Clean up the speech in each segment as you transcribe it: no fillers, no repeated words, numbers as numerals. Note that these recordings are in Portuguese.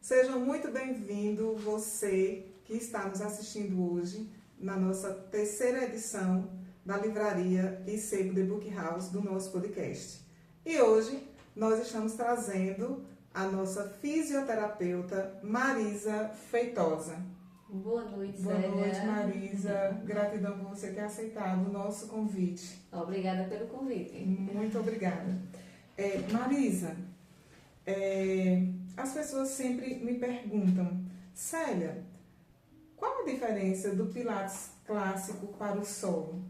Seja muito bem-vindo você que está nos assistindo hoje na nossa terceira edição da Livraria e Sebo The Book House do nosso podcast. E hoje nós estamos trazendo a nossa fisioterapeuta Marisa Feitosa. Boa noite, Boa Célia. noite, Marisa. Gratidão por você ter aceitado o nosso convite. Obrigada pelo convite. Muito obrigada. Marisa, as pessoas sempre me perguntam, Célia, qual a diferença do Pilates clássico para o solo?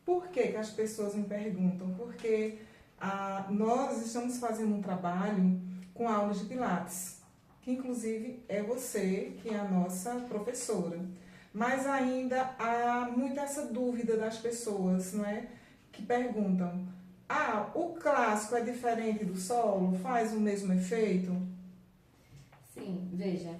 Por que as pessoas me perguntam? Porque nós estamos fazendo um trabalho com aulas de Pilates, que inclusive é você que é a nossa professora. Mas ainda há muita essa dúvida das pessoas, não é? Que perguntam, o clássico é diferente do solo? Faz o mesmo efeito? Sim, veja,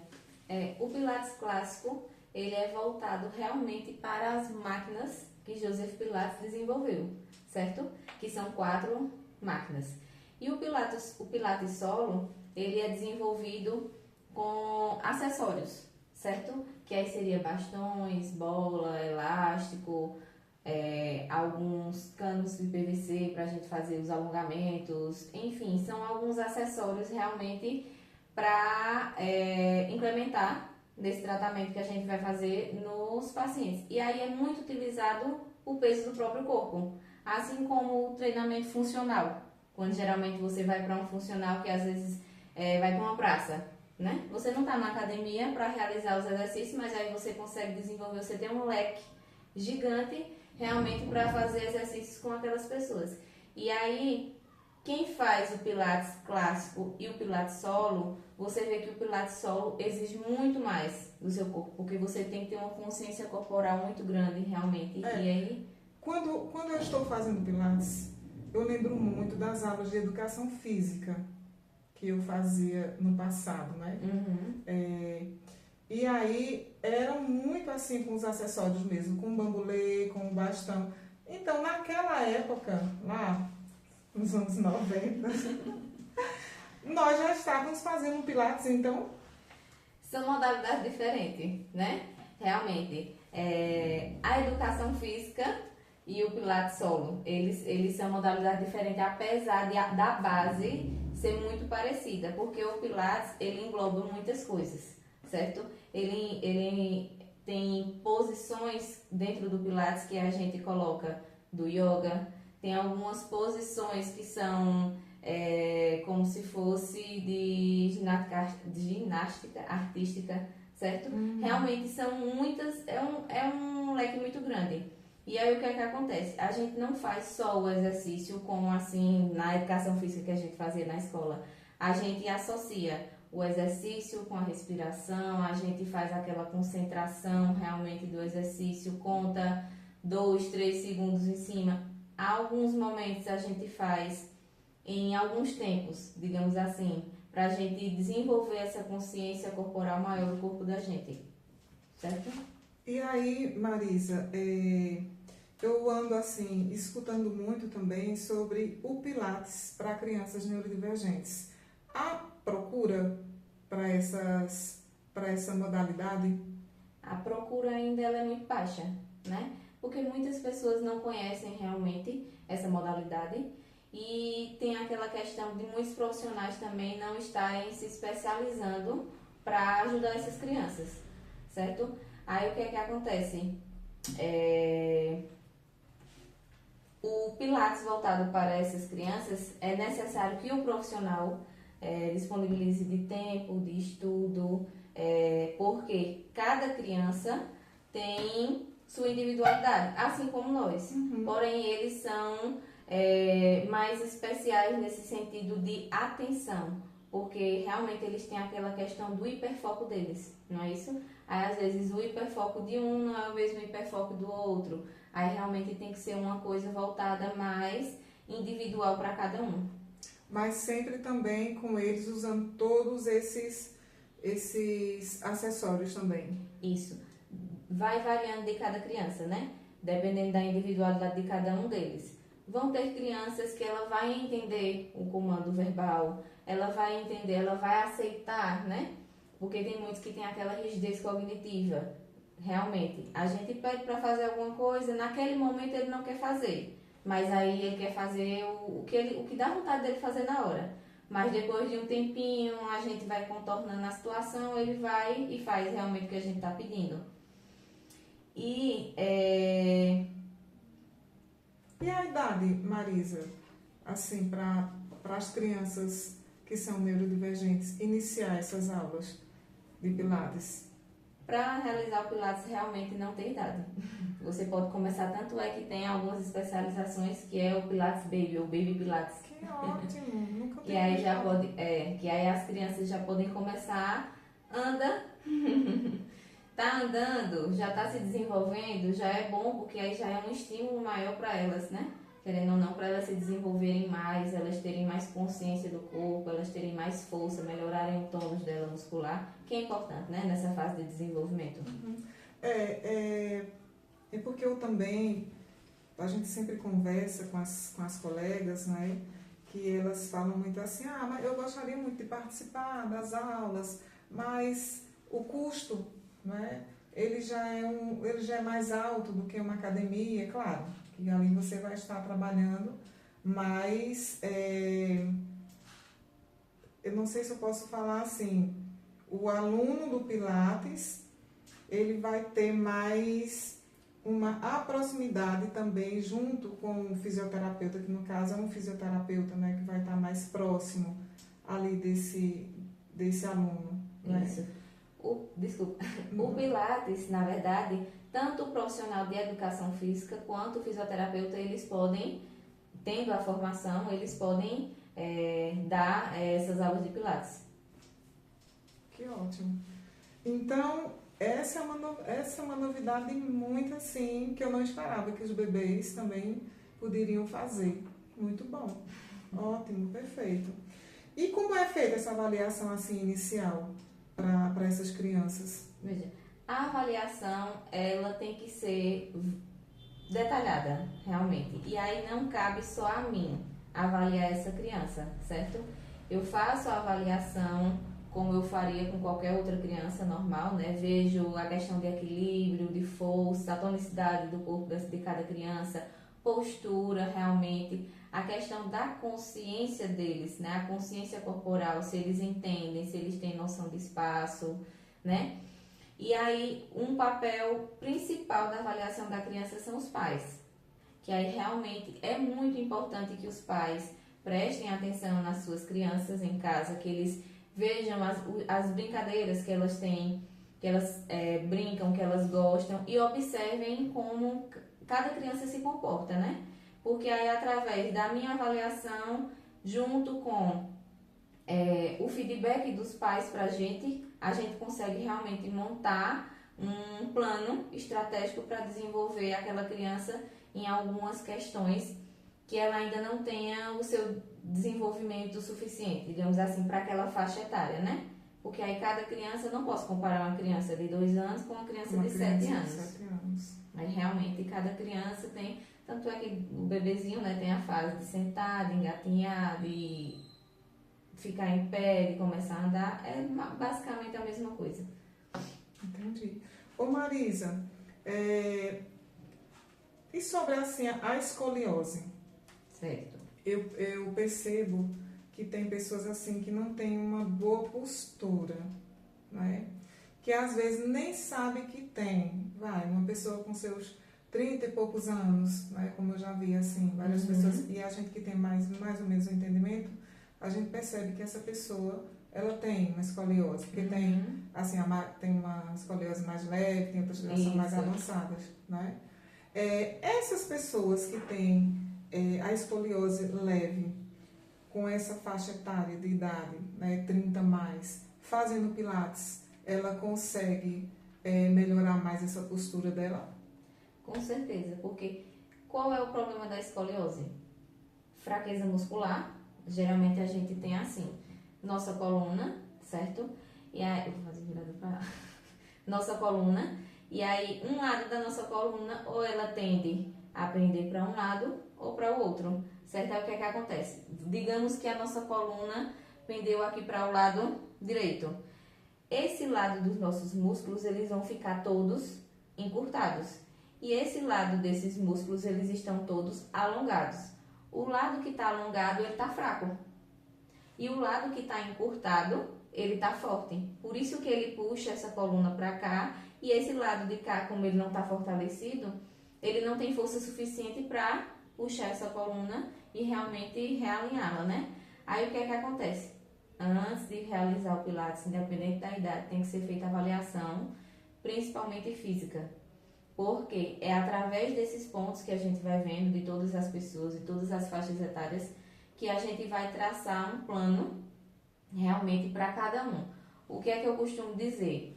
o Pilates clássico, ele é voltado realmente para as máquinas que Joseph Pilates desenvolveu, certo? Que são 4 máquinas. E o Pilates solo, ele é desenvolvido com acessórios, certo? Que aí seria bastões, bola, elástico, alguns canos de PVC para a gente fazer os alongamentos, enfim, são alguns acessórios realmente para implementar nesse tratamento que a gente vai fazer nos pacientes. E aí é muito utilizado o peso do próprio corpo, assim como o treinamento funcional, quando geralmente você vai para um funcional que às vezes vai para uma praça, né? Você não está na academia para realizar os exercícios, mas aí você consegue desenvolver, você tem um leque gigante realmente para fazer exercícios com aquelas pessoas. E aí, quem faz o Pilates clássico e o Pilates solo, você vê que o Pilates solo exige muito mais do seu corpo, porque você tem que ter uma consciência corporal muito grande, realmente. E aí... Quando eu estou fazendo Pilates, eu lembro muito das aulas de educação física que eu fazia no passado, né? Uhum. E aí, era muito assim com os acessórios mesmo, com o bambolê, com o bastão. Então, naquela época, lá nos anos 90, nós já estávamos fazendo Pilates, então... São modalidades diferentes, né? Realmente, a educação física e o Pilates solo, eles são modalidades diferentes, apesar da base ser muito parecida, porque o Pilates, ele engloba muitas coisas, certo? Ele tem posições dentro do Pilates que a gente coloca do yoga, tem algumas posições que são como se fosse de ginástica artística, certo? Realmente são muitas, é um leque muito grande. E aí o que é que acontece? A gente não faz só o exercício como assim na educação física que a gente fazia na escola. A gente associa o exercício com a respiração, a gente faz aquela concentração realmente do exercício, conta 2, 3 segundos em cima. Alguns momentos a gente faz em alguns tempos, digamos assim, para a gente desenvolver essa consciência corporal maior do corpo da gente, certo? E aí, Marisa, eu ando assim, escutando muito também sobre o Pilates para crianças neurodivergentes. Há procura para essa modalidade? A procura ainda ela é muito baixa, né? Porque muitas pessoas não conhecem realmente essa modalidade e tem aquela questão de muitos profissionais também não estarem se especializando para ajudar essas crianças, certo? Aí o que é que acontece? O Pilates voltado para essas crianças, é necessário que o profissional disponibilize de tempo, de estudo, porque cada criança tem sua individualidade, assim como nós. Porém, eles são mais especiais nesse sentido de atenção, porque realmente eles têm aquela questão do hiperfoco deles, não é isso? Aí, às vezes, o hiperfoco de um não é o mesmo hiperfoco do outro. Aí, realmente, tem que ser uma coisa voltada mais individual para cada um. Mas sempre também com eles usando todos esses acessórios também. Isso. Vai variando de cada criança, né? Dependendo da individualidade de cada um deles. Vão ter crianças que ela vai entender o comando verbal, ela vai entender, ela vai aceitar, né? Porque tem muitos que têm aquela rigidez cognitiva. Realmente, a gente pede para fazer alguma coisa, naquele momento ele não quer fazer, mas aí ele quer fazer o que dá vontade dele fazer na hora. Mas depois de um tempinho, a gente vai contornando a situação, ele vai e faz realmente o que a gente está pedindo. E E a idade, Marisa, assim, para as crianças que são neurodivergentes, iniciar essas aulas de Pilates? para realizar o Pilates realmente não tem idade. Você pode começar, tanto é que tem algumas especializações que é o Pilates Baby ou Baby Pilates. Que ótimo, nunca Que aí já ouvido. pode, que aí as crianças já podem começar, anda, tá andando, já tá se desenvolvendo, já é bom porque aí já é um estímulo maior para elas, né? Querendo ou não, para elas se desenvolverem mais, elas terem mais consciência do corpo, elas terem mais força, melhorarem o tônus dela muscular, que é importante, né? Nessa fase de desenvolvimento. É porque eu também, a gente sempre conversa com as colegas, né? Que elas falam muito assim, mas eu gostaria muito de participar das aulas, mas o custo, né? Ele já é mais alto do que uma academia, claro, que ali você vai estar trabalhando, mas eu não sei se eu posso falar assim, o aluno do Pilates, ele vai ter mais uma proximidade também junto com o fisioterapeuta, que no caso é um fisioterapeuta, né, que vai estar mais próximo ali desse aluno. Né? Isso. Desculpa. O Pilates, na verdade, tanto o profissional de educação física quanto o fisioterapeuta, eles podem, tendo a formação, eles podem dar essas aulas de Pilates. Que ótimo. Então, essa é uma novidade muito assim, que eu não esperava que os bebês também poderiam fazer. Muito bom. Ótimo, perfeito. E como é feita essa avaliação assim inicial para essas crianças? Veja, a avaliação, ela tem que ser detalhada, realmente. E aí não cabe só a mim avaliar essa criança, certo? Eu faço a avaliação como eu faria com qualquer outra criança normal, né? Vejo a questão de equilíbrio, de força, a tonicidade do corpo de cada criança, postura realmente, a questão da consciência deles, né? A consciência corporal, se eles entendem, se eles têm noção de espaço, né? E aí, um papel principal da avaliação da criança são os pais, que aí realmente é muito importante que os pais prestem atenção nas suas crianças em casa, que eles vejam as brincadeiras que elas têm, que elas brincam, que elas gostam e observem como cada criança se comporta, né? Porque aí, através da minha avaliação, junto com o feedback dos pais para a gente consegue realmente montar um plano estratégico para desenvolver aquela criança em algumas questões que ela ainda não tenha o seu desenvolvimento suficiente, digamos assim, para aquela faixa etária, né? Porque aí cada criança, eu não posso comparar uma criança de 2 anos com uma criança de 7 anos. Aí realmente cada criança tem, tanto é que o bebezinho, né, tem a fase de sentar, de engatinhar, de ficar em pé, de começar a andar, é basicamente a mesma coisa. Entendi. Ô Marisa, e sobre assim a escoliose? Certo. Eu percebo que tem pessoas assim que não têm uma boa postura, né? Que às vezes nem sabe que tem. Uma pessoa com seus 30 e poucos anos, né? Como eu já vi assim, várias pessoas, e a gente que tem mais ou menos o entendimento, a gente percebe que essa pessoa, ela tem uma escoliose, porque tem, assim, tem uma escoliose mais leve, tem outras que são mais avançadas, né? Essas pessoas que têm a escoliose leve, com essa faixa etária de idade, né, 30 mais, fazendo Pilates, ela consegue melhorar mais essa postura dela? Com certeza, porque qual é o problema da escoliose? Fraqueza muscular, geralmente a gente tem assim, nossa coluna, certo? E aí, eu vou fazer virada para lá. Nossa coluna, e aí um lado da nossa coluna ou ela tende a pender para um lado ou para o outro, certo? Aí o que é que acontece? Digamos que a nossa coluna pendeu aqui para o lado direito. Esse lado dos nossos músculos, eles vão ficar todos encurtados. E esse lado desses músculos, eles estão todos alongados. O lado que está alongado, ele está fraco. E o lado que está encurtado, ele está forte. Por isso que ele puxa essa coluna para cá. E esse lado de cá, como ele não está fortalecido, ele não tem força suficiente para puxar essa coluna e realmente realinhá-la, né? Aí o que é que acontece? Antes de realizar o Pilates, independente da idade, tem que ser feita avaliação, principalmente física. Porque é através desses pontos que a gente vai vendo de todas as pessoas e todas as faixas etárias que a gente vai traçar um plano realmente para cada um. O que é que eu costumo dizer?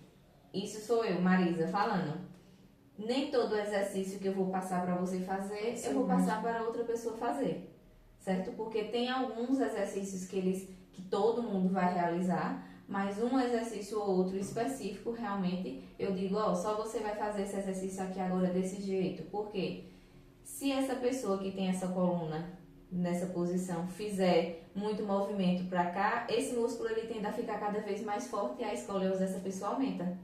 Isso sou eu, Marisa, falando. Nem todo exercício que eu vou passar para você fazer, eu vou passar para outra pessoa fazer, certo? Porque tem alguns exercícios que todo mundo vai realizar, mas um exercício ou outro específico, realmente, eu digo, ó, só você vai fazer esse exercício aqui agora desse jeito. Por quê? Se essa pessoa que tem essa coluna nessa posição fizer muito movimento para cá, esse músculo ele tende a ficar cada vez mais forte e a escoliose dessa pessoa aumenta.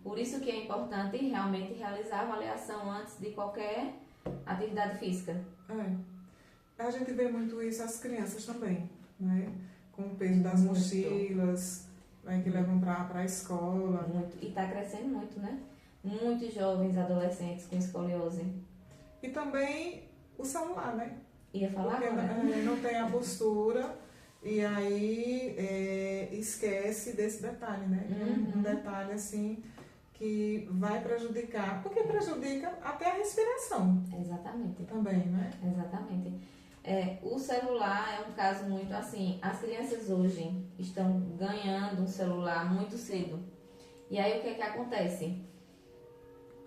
Por isso que é importante realmente realizar a avaliação antes de qualquer atividade física. A gente vê muito isso as crianças também, né? Com o peso das mochilas, né? Que levam para a escola. Muito. E está crescendo muito, né? Muitos jovens adolescentes com escoliose. E também o celular, né? Ia falar porque agora? Não tem a postura e aí esquece desse detalhe, né? Um detalhe assim que vai prejudicar, porque prejudica até a respiração. Exatamente. Também, né? Exatamente. O celular é um caso muito assim, as crianças hoje estão ganhando um celular muito cedo. E aí o que é que acontece?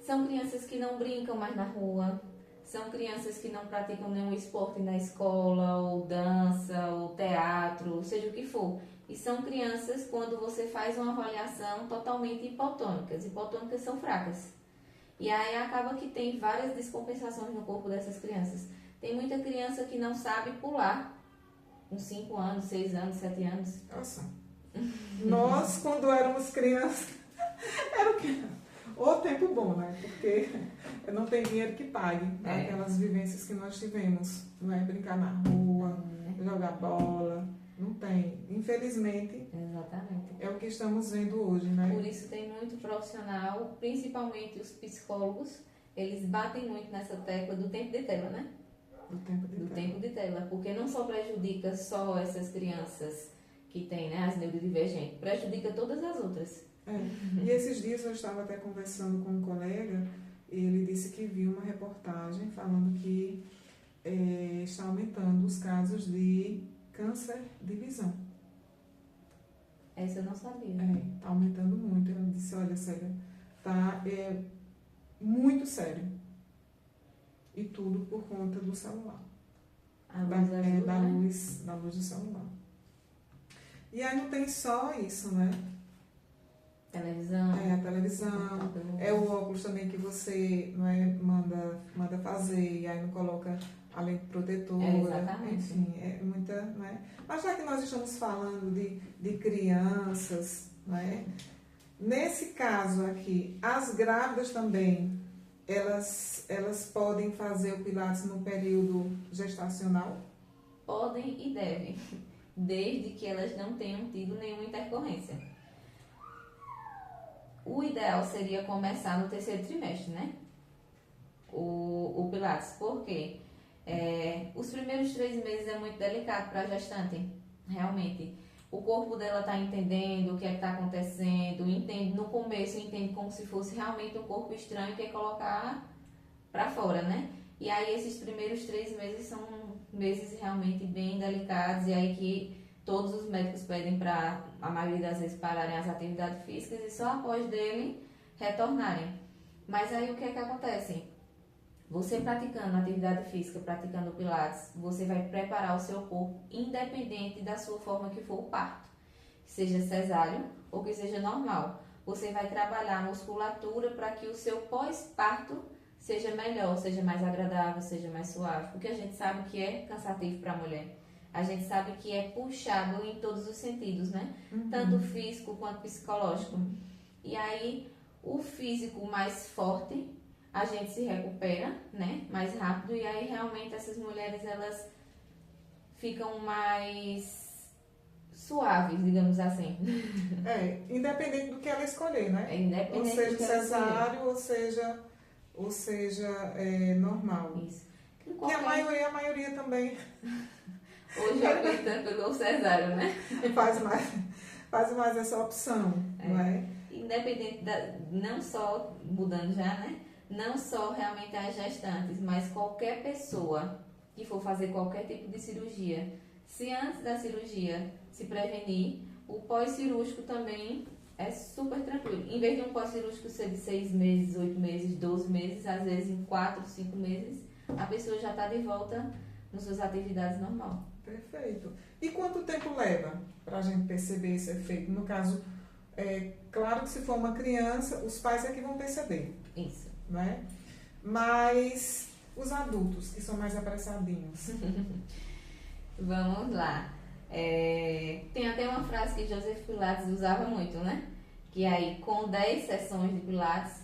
São crianças que não brincam mais na rua, são crianças que não praticam nenhum esporte na escola, ou dança, ou teatro, seja o que for. E são crianças, quando você faz uma avaliação, totalmente hipotônicas. Hipotônicas são fracas. E aí acaba que tem várias descompensações no corpo dessas crianças. Tem muita criança que não sabe pular, com 5 anos, 6 anos, 7 anos. Nossa. Nós, quando éramos crianças, era o quê? O tempo bom, né? Porque não tem dinheiro que pague aquelas vivências que nós tivemos. Não é brincar na rua, jogar bola. Não tem. Infelizmente, Exatamente. é o que estamos vendo hoje, né? Por isso tem muito profissional, principalmente os psicólogos, eles batem muito nessa tecla do tempo de tela, né? Do tempo de tela, porque não só prejudica só essas crianças que têm, né, as neurodivergentes, prejudica todas as outras. E esses dias eu estava até conversando com um colega, e ele disse que viu uma reportagem falando que está aumentando os casos de câncer de visão. Essa eu não sabia. Está aumentando muito. Ele disse, olha, Célia, está muito sério. E tudo por conta do celular. Da luz do celular. E aí não tem só isso, né? Televisão. A televisão. O óculos também que você manda fazer, e aí não coloca a lente protetora. Exatamente. Enfim, muita, né? Mas já que nós estamos falando de crianças, né? Nesse caso aqui, as grávidas também, elas podem fazer o Pilates no período gestacional? Podem e devem, desde que elas não tenham tido nenhuma intercorrência. O ideal seria começar no 3º trimestre, né? O Pilates. Por quê? Os primeiros 3 meses é muito delicado para a gestante, realmente. O corpo dela está entendendo o que é que está acontecendo, no começo entende como se fosse realmente um corpo estranho que é colocar para fora, né? E aí esses primeiros 3 meses são meses realmente bem delicados, e aí que todos os médicos pedem para, a maioria das vezes, pararem as atividades físicas e só após dele retornarem. Mas aí o que é que acontece? Você praticando atividade física, praticando Pilates, você vai preparar o seu corpo independente da sua forma que for o parto. Que seja cesáreo ou que seja normal. Você vai trabalhar a musculatura para que o seu pós-parto seja melhor, seja mais agradável, seja mais suave, porque a gente sabe que é cansativo para a mulher. A gente sabe que é puxado em todos os sentidos, né? Tanto físico quanto psicológico. E aí, o físico mais forte, a gente se recupera, né? Mais rápido. E aí, realmente, essas mulheres, elas ficam mais suaves, digamos assim. Independente do que ela escolher, né? É independente ou seja, do que ela cesáreo, ou seja normal. Isso. Que a maioria também Hoje opta pelo cesárea, né? faz mais essa opção, não é? Independente não só, mudando já, né? Não só realmente as gestantes, mas qualquer pessoa que for fazer qualquer tipo de cirurgia, se antes da cirurgia se prevenir, o pós-cirúrgico também é super tranquilo. Em vez de um pós-cirúrgico ser de 6 meses, 8 meses, 12 meses, às vezes em 4, 5 meses, a pessoa já está de volta nas suas atividades normais. Perfeito. E quanto tempo leva para a gente perceber esse efeito? No caso, claro que se for uma criança, os pais é que vão perceber. Isso. Né? Mas os adultos, que são mais apressadinhos. Vamos lá. Tem até uma frase que Joseph Pilates usava muito, né? Que aí, com 10 sessões de Pilates,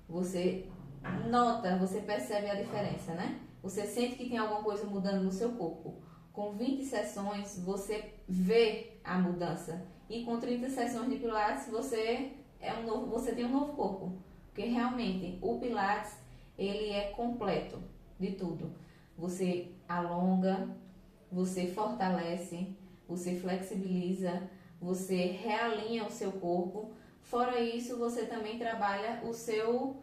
você nota, você percebe a diferença, né? Você sente que tem alguma coisa mudando no seu corpo. Com 20 sessões, você vê a mudança. E com 30 sessões de Pilates, você tem um novo corpo. Porque realmente, o Pilates, ele é completo de tudo. Você alonga, você fortalece, você flexibiliza, você realinha o seu corpo. Fora isso, você também trabalha o seu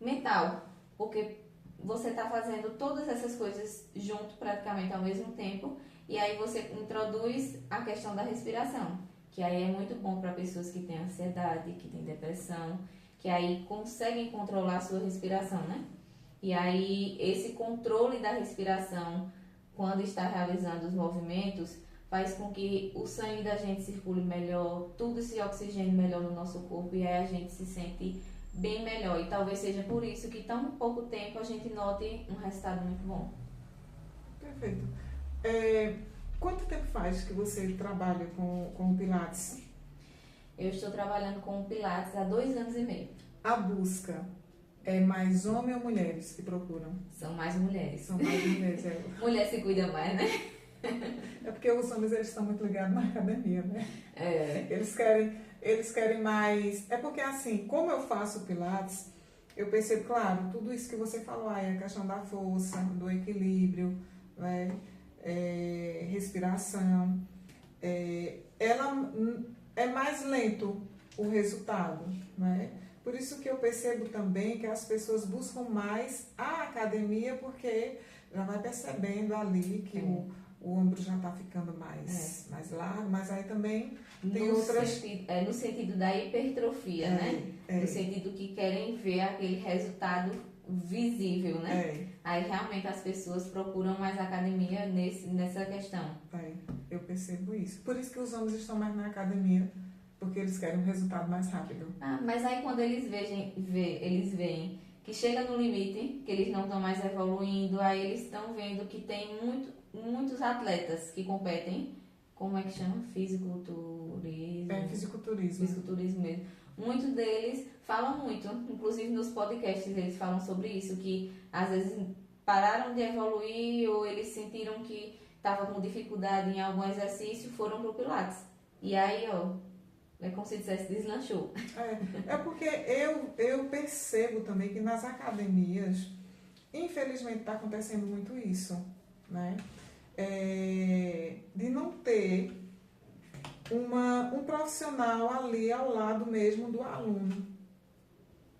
mental. Porque você está fazendo todas essas coisas junto praticamente ao mesmo tempo, e aí você introduz a questão da respiração, que aí é muito bom para pessoas que têm ansiedade, que têm depressão, que aí conseguem controlar a sua respiração, né? E aí esse controle da respiração, quando está realizando os movimentos, faz com que o sangue da gente circule melhor, tudo se oxigene melhor no nosso corpo, e aí a gente se sente bem melhor, e talvez seja por isso que tão pouco tempo a gente note um resultado muito bom. Perfeito. Quanto tempo faz que você trabalha com o Pilates? Eu estou trabalhando com o Pilates há 2 anos e meio. A busca é mais homens ou mulheres que procuram? São mais mulheres. São mais mulheres, Mulher se cuida mais, né? É porque os homens, eles estão muito ligados na academia, né? Eles querem mais... É porque, assim, como eu faço Pilates, eu percebo, claro, tudo isso que você falou aí, a questão da força, do equilíbrio, né? Respiração. Ela é mais lento o resultado, né? Por isso que eu percebo também que as pessoas buscam mais a academia, porque já vai percebendo ali que o ombro já está ficando mais largo, mas aí também tem outras... no sentido da hipertrofia, né? No sentido que querem ver aquele resultado visível, né? Aí realmente as pessoas procuram mais academia nessa questão. Eu percebo isso. Por isso que os homens estão mais na academia, porque eles querem um resultado mais rápido. Mas aí quando eles veem que chega no limite, que eles não estão mais evoluindo, aí eles estão vendo que tem muitos atletas que competem, como é que chama? Fisiculturismo. Fisiculturismo. Fisiculturismo mesmo. Muitos deles falam muito, inclusive nos podcasts eles falam sobre isso, que às vezes pararam de evoluir ou eles sentiram que estavam com dificuldade em algum exercício, foram pro Pilates. E aí, é como se dissesse, deslanchou. Porque eu percebo também que nas academias, infelizmente está acontecendo muito isso, né? De não ter um profissional ali ao lado mesmo do aluno,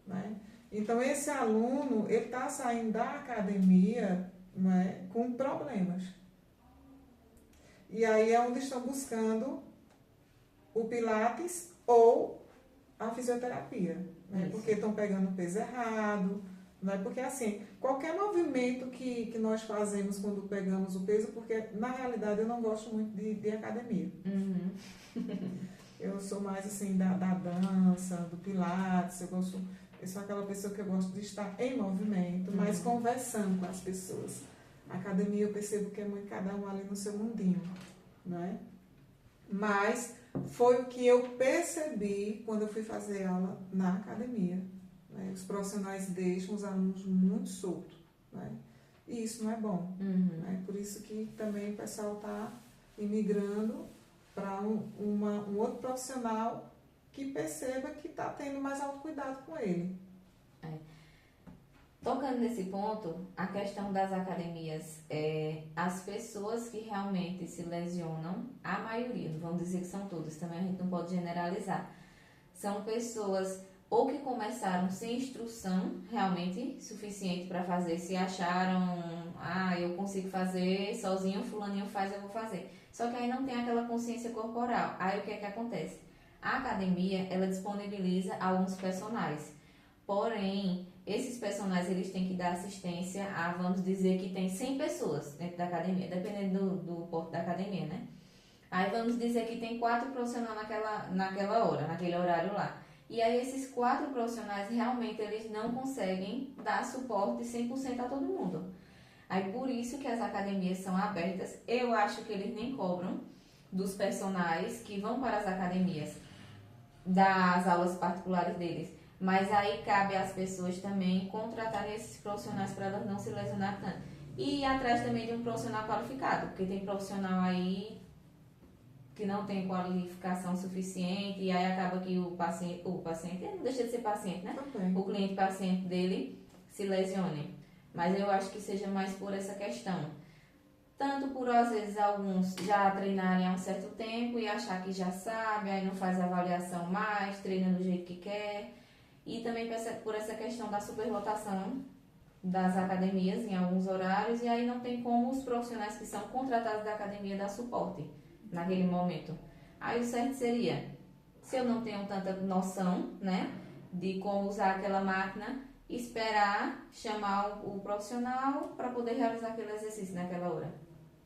né? Então esse aluno, ele está saindo da academia, né, com problemas. E aí é onde estão buscando o Pilates ou a fisioterapia, né? Porque estão pegando o peso errado, né? Porque assim, qualquer movimento que nós fazemos quando pegamos o peso, porque na realidade eu não gosto muito de academia. Eu sou mais assim da dança, do Pilates, Eu sou aquela pessoa que eu gosto de estar em movimento, mas conversando com as pessoas. A academia eu percebo que é muito cada um ali no seu mundinho, não é? Mas foi o que eu percebi quando eu fui fazer aula na academia. Né? Os profissionais deixam os alunos muito soltos, né? E isso não é bom. Né? Por isso que também o pessoal está imigrando para um outro profissional que perceba que está tendo mais autocuidado com ele. Tocando nesse ponto, a questão das academias, as pessoas que realmente se lesionam, a maioria, não vamos dizer que são todas, também a gente não pode generalizar, são pessoas ou que começaram sem instrução realmente suficiente para fazer, se acharam, eu consigo fazer sozinho, fulaninho faz, eu vou fazer. Só que aí não tem aquela consciência corporal. Aí o que é que acontece? A academia, ela disponibiliza alguns personagens. Porém, esses personagens, eles têm que dar assistência a, vamos dizer, que tem 100 pessoas dentro da academia, dependendo do porto da academia, né? Aí vamos dizer que tem 4 profissionais naquela hora, naquele horário lá. E aí esses 4 profissionais, realmente, eles não conseguem dar suporte 100% a todo mundo. Aí por isso que as academias são abertas. Eu acho que eles nem cobram dos personagens que vão para as academias, das aulas particulares deles. Mas aí cabe às pessoas também contratarem esses profissionais para elas não se lesionar tanto. E ir atrás também de um profissional qualificado, porque tem profissional aí que não tem qualificação suficiente e aí acaba que o paciente não deixa de ser paciente, né? Também. O cliente paciente dele se lesione. Mas eu acho que seja mais por essa questão. Tanto por, às vezes, alguns já treinarem há um certo tempo e achar que já sabe, aí não faz avaliação mais, treina do jeito que quer. E também por essa questão da superlotação das academias em alguns horários, e aí não tem como os profissionais que são contratados da academia dar suporte naquele momento. Aí o certo seria, se eu não tenho tanta noção, né, de como usar aquela máquina, esperar chamar o profissional para poder realizar aquele exercício naquela hora.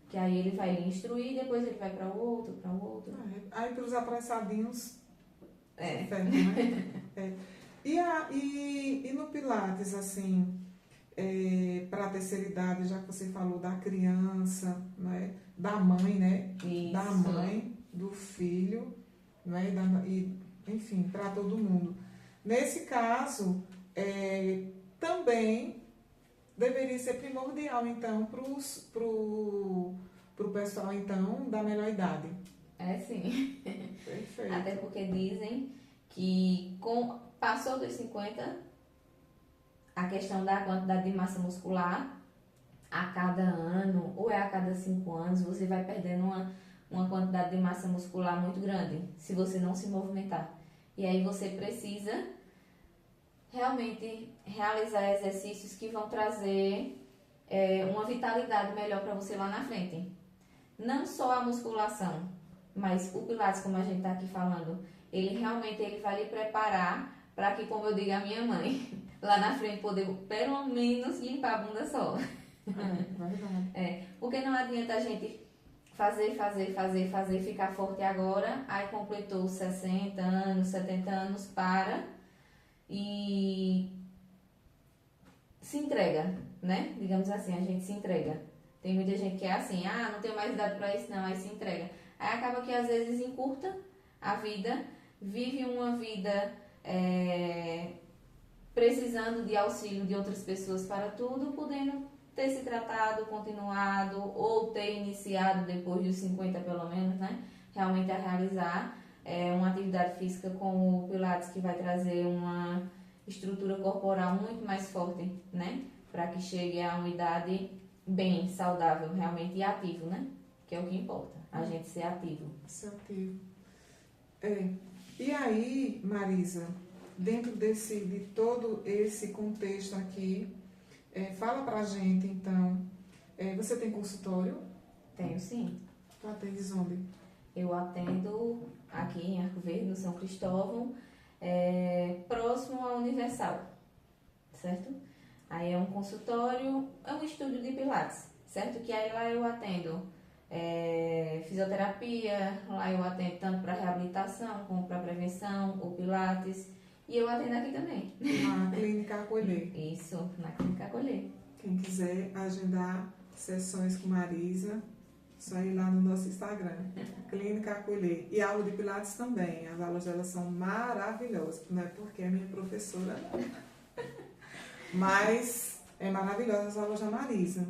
Que aí ele vai lhe instruir, depois ele vai para o outro. Aí para os apressadinhos, É. ferro, né? E no Pilates, assim, para a terceira idade, já que você falou da criança, né? Da mãe, né? Isso. Da mãe, do filho, né? Enfim, para todo mundo. Nesse caso, também deveria ser primordial, então, pro pessoal, então, da melhor idade. É sim. Perfeito. Até porque dizem que passou dos 50, a questão da quantidade de massa muscular, a cada ano, ou a cada 5 anos, você vai perdendo uma quantidade de massa muscular muito grande, se você não se movimentar. E aí você precisa realmente realizar exercícios que vão trazer uma vitalidade melhor para você lá na frente. Não só a musculação, mas o Pilates, como a gente está aqui falando, ele vai lhe preparar para que, como eu digo à minha mãe, lá na frente poder pelo menos limpar a bunda só. Verdade. Porque não adianta a gente fazer, ficar forte agora, aí completou 60 anos, 70 anos, para e se entrega, né? Digamos assim, a gente se entrega. Tem muita gente que é assim, não tenho mais idade para isso não, aí se entrega. Aí acaba que às vezes encurta a vida, vive uma vida precisando de auxílio de outras pessoas para tudo, podendo ter se tratado, continuado ou ter iniciado depois dos 50 pelo menos, né? Realmente a realizar uma atividade física como o Pilates, que vai trazer uma estrutura corporal muito mais forte, né? Para que chegue a uma idade bem saudável, realmente, e ativo, né? Que é o que importa, a gente ser ativo. Ser ativo. E aí, Marisa, dentro de todo esse contexto aqui, fala pra gente, então, você tem consultório? Tenho sim. Tu atendes onde? Eu atendo aqui em Arco Verde, no São Cristóvão, próximo à Universal, certo? Aí é um consultório, é um estúdio de Pilates, certo? Que aí lá eu atendo fisioterapia, lá eu atendo tanto para reabilitação como para prevenção, o Pilates, E eu atendo aqui também. Na Clínica Acolher. Isso, na Clínica Acolher. Quem quiser agendar sessões com Marisa, só ir lá no nosso Instagram, Clínica Acolher. E aula de Pilates também. As aulas dela são maravilhosas. Não é porque é minha professora, não. Mas é maravilhosa as aulas da Marisa.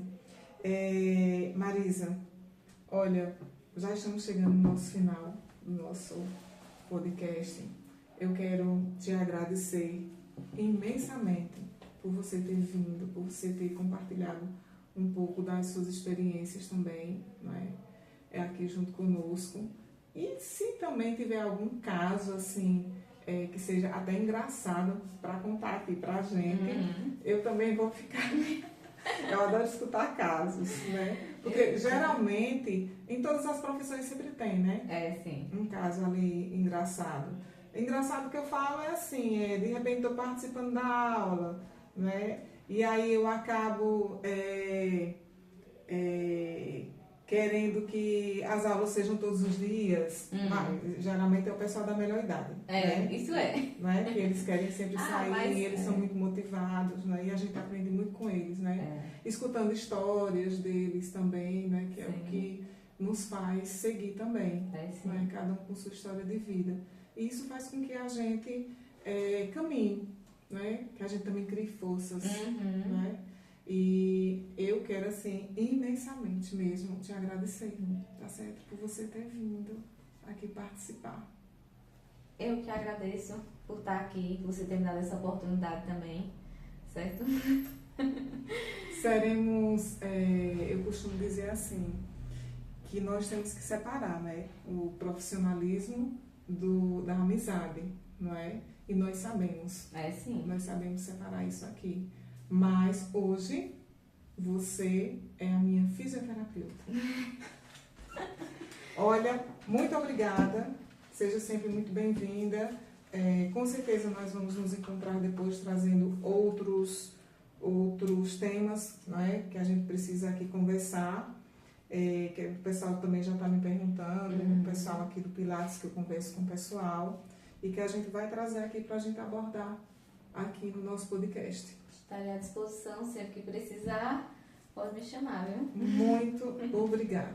Marisa, olha, já estamos chegando no nosso final do nosso podcast. Eu quero te agradecer imensamente por você ter vindo, por você ter compartilhado um pouco das suas experiências também, não é? Aqui junto conosco. E se também tiver algum caso assim, que seja até engraçado para contar aqui pra gente, eu também vou ficar. Eu adoro escutar casos, né? Porque geralmente em todas as profissões sempre tem, né? Sim. Um caso ali engraçado. Engraçado que eu falo é assim, de repente estou participando da aula, né? E aí eu acabo querendo que as aulas sejam todos os dias. Mas, geralmente é o pessoal da melhor idade. Né? Isso é. Não é? Que eles querem sempre sair, mas, eles são muito motivados, né? E a gente aprende muito com eles, né? Escutando histórias deles também, né? Que é o que nos faz seguir também. Né? Cada um com sua história de vida. E isso faz com que a gente caminhe, né? Que a gente também crie forças, né? E eu quero, assim, imensamente mesmo te agradecer, tá certo? Por você ter vindo aqui participar. Eu que agradeço por estar aqui, por você ter me dado essa oportunidade também, certo? Seremos, eu costumo dizer assim, que nós temos que separar, né? O profissionalismo da amizade, não é? E nós sabemos. Sim. Nós sabemos separar isso aqui. Mas hoje, você é a minha fisioterapeuta. Olha, muito obrigada. Seja sempre muito bem-vinda. Com certeza nós vamos nos encontrar depois trazendo outros temas, não é? Que a gente precisa aqui conversar. Que o pessoal também já está me perguntando, o pessoal aqui do Pilates, que eu converso com o pessoal, e que a gente vai trazer aqui para a gente abordar aqui no nosso podcast. Estarei à disposição, sempre que precisar, pode me chamar, viu? Muito obrigada.